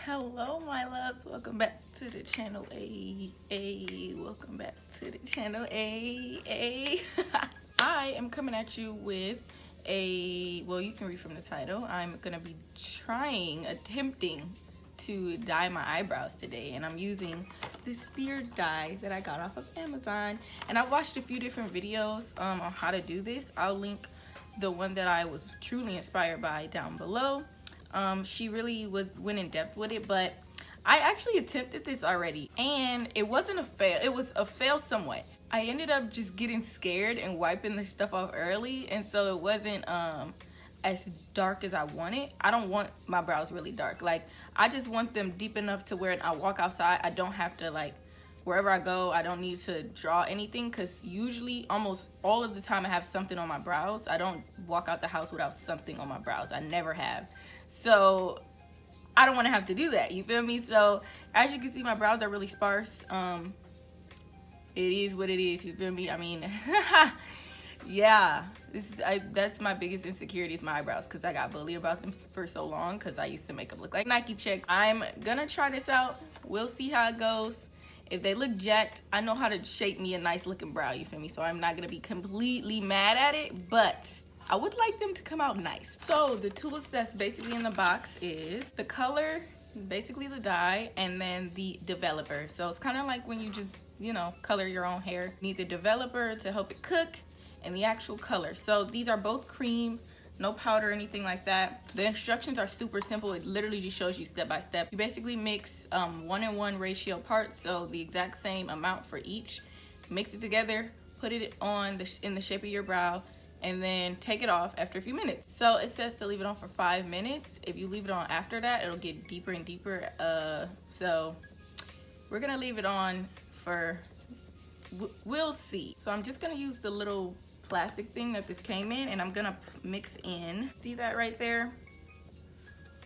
Hello my loves, welcome back to the channel. Welcome back to the channel. I am coming at you with well, you can read from the title. I'm gonna be attempting to dye my eyebrows today, and I'm using this beard dye that I got off of Amazon. And I watched a few different videos on how to do this. I'll link the one that I was truly inspired by down below. She really went in depth with it, but I actually attempted this already and it wasn't a fail. It was a fail somewhat. I ended up just getting scared and wiping this stuff off early, and so it wasn't as dark as I wanted. I don't want my brows really dark. Like, I just want them deep enough to where I walk outside, I don't have to, like, wherever I go, I don't need to draw anything, because usually almost all of the time I have something on my brows. I don't walk out the house without something on my brows. I never have. So I don't want to have to do that, you feel me? So as you can see, my brows are really sparse. It is what it is, you feel me? I mean, yeah, that's my biggest insecurity is my eyebrows, because I got bullied about them for so long because I used to make them look like Nike checks. I'm gonna try this out. We'll see how it goes. If they look jacked, I know how to shape me a nice looking brow, you feel me? So I'm not gonna be completely mad at it, but I would like them to come out nice. So the tools that's basically in the box is the color, basically the dye, and then the developer. So it's kind of like when you just, you know, color your own hair. You need the developer to help it cook and the actual color. So these are both cream, no powder or anything like that. The instructions are super simple. It literally just shows you step by step. You basically mix 1:1 ratio parts, so the exact same amount for each. Mix it together, put it on in the shape of your brow, and then take it off after a few minutes. So it says to leave it on for 5 minutes. If you leave it on after that, it'll get deeper and deeper. So we're gonna leave it on for, we'll see. So I'm just gonna use the little plastic thing that this came in, and I'm gonna mix in, see that right there,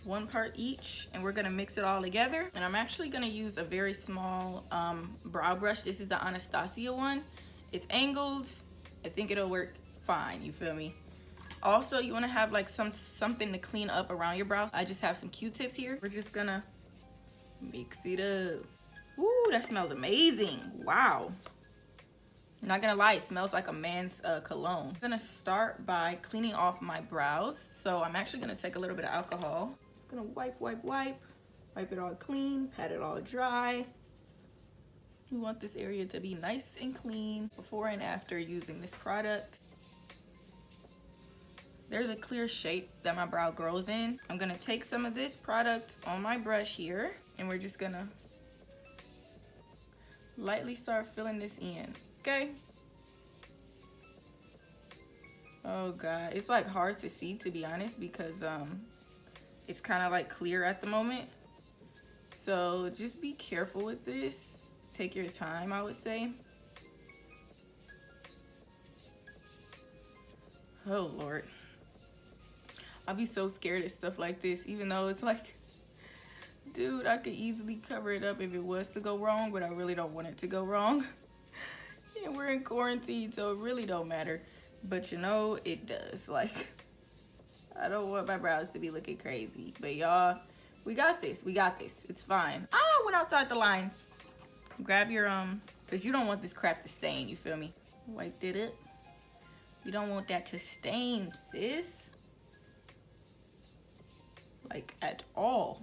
1 part each, and we're gonna mix it all together. And I'm actually gonna use a very small brow brush. This is the Anastasia one. It's angled. I think it'll work fine, you feel me? Also, you want to have like something to clean up around your brows. I just have some Q-tips here. We're just gonna mix it up. Ooh, that smells amazing. Wow. Not gonna lie, it smells like a man's cologne. I'm gonna start by cleaning off my brows. So I'm actually gonna take a little bit of alcohol. Just gonna wipe it all clean, pat it all dry. You want this area to be nice and clean before and after using this product. There's a clear shape that my brow grows in. I'm gonna take some of this product on my brush here, and we're just gonna lightly start filling this in, okay? Oh God, it's like hard to see, to be honest, because it's kind of like clear at the moment. So just be careful with this. Take your time, I would say. Oh Lord. I'll be so scared of stuff like this, even though it's like, dude, I could easily cover it up if it was to go wrong, but I really don't want it to go wrong. And we're in quarantine, so it really don't matter. But you know, it does. Like, I don't want my brows to be looking crazy. But y'all, we got this. We got this. It's fine. I went outside the lines. Grab your, because you don't want this crap to stain, you feel me? Wipe it up. You don't want that to stain, sis. Like, at all.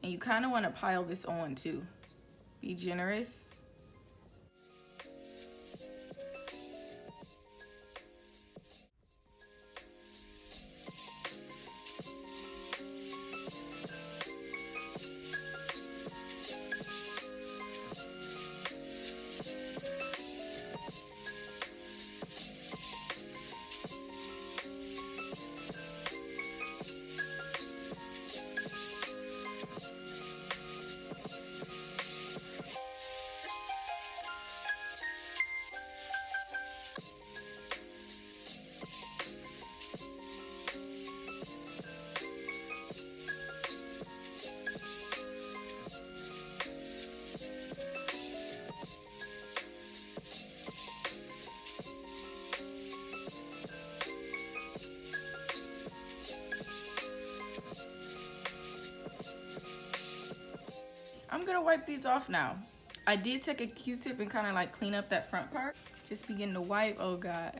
And you kind of want to pile this on too. Be generous. I'm gonna wipe these off now. I did take a Q-tip and kind of like clean up that front part. Just begin to wipe. Oh God.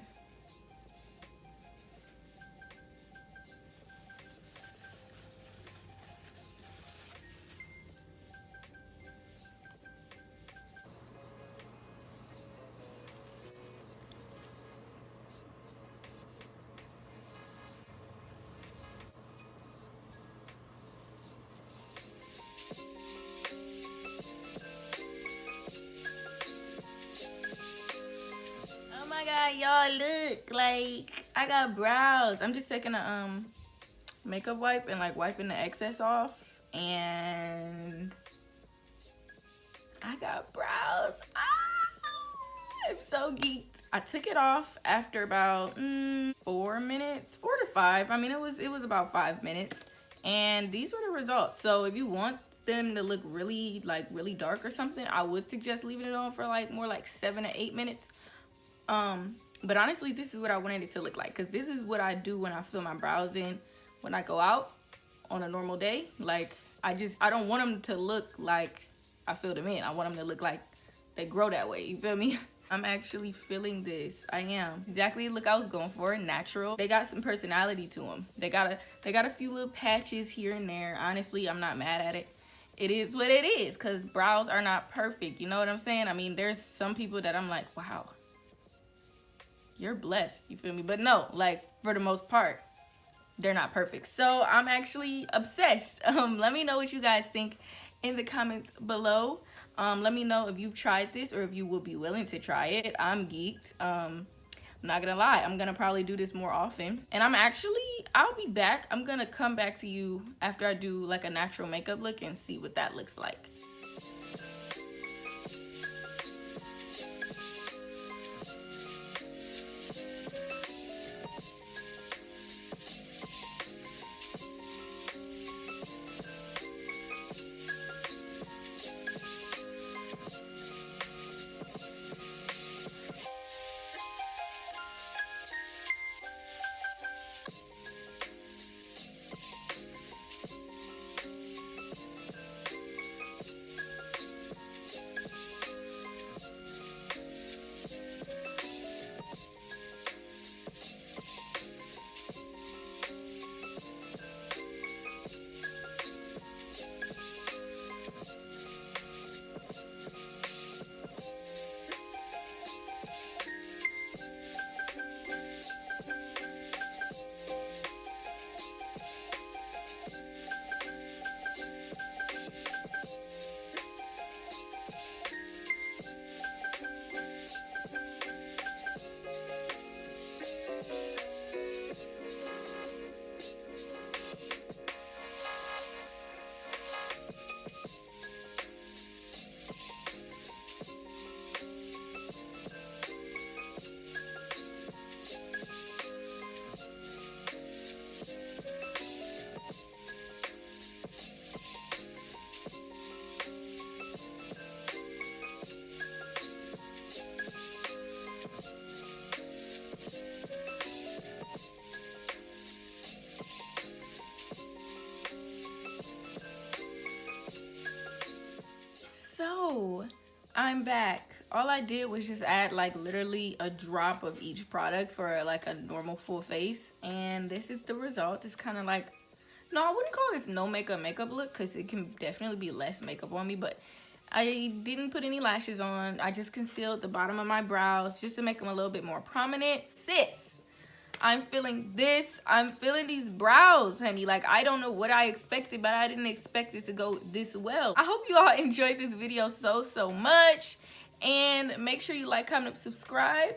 Oh my God, y'all, look, like I got brows. I'm just taking a makeup wipe and like wiping the excess off, and I got brows. I'm so geeked. I took it off after about 4 minutes, 4 to 5. I mean, it was about 5 minutes, and these were the results. So if you want them to look really dark or something, I would suggest leaving it on for like more like 7 to 8 minutes. But honestly, this is what I wanted it to look like, because this is what I do when I fill my brows in when I go out on a normal day. Like, I don't want them to look like I filled them in. I want them to look like they grow that way. You feel me? I'm actually feeling this. I am. Exactly the look I was going for, natural. They got some personality to them. They got a few little patches here and there. Honestly, I'm not mad at it. It is what it is, because brows are not perfect. You know what I'm saying? I mean, there's some people that I'm like, wow, you're blessed. You feel me? But no, like, for the most part, they're not perfect. So I'm actually obsessed. Let me know what you guys think in the comments below. Let me know if you've tried this or if you will be willing to try it. I'm geeked. I'm not gonna lie, I'm gonna probably do this more often. And I'll be back. I'm gonna come back to you after I do like a natural makeup look and see what that looks like. So I'm back. All I did was just add like literally a drop of each product for like a normal full face, and this is the result. It's kind of like, no, I wouldn't call this no makeup look, because it can definitely be less makeup on me, but I didn't put any lashes on. I just concealed the bottom of my brows just to make them a little bit more prominent. Sis, I'm feeling this. I'm feeling these brows, honey. Like, I don't know what I expected, but I didn't expect it to go this well. I hope you all enjoyed this video so much. And make sure you like, comment, subscribe.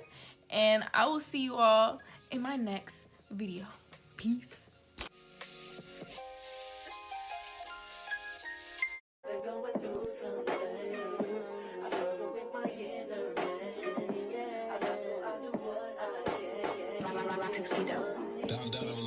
And I will see you all in my next video. Peace. Tuxedo.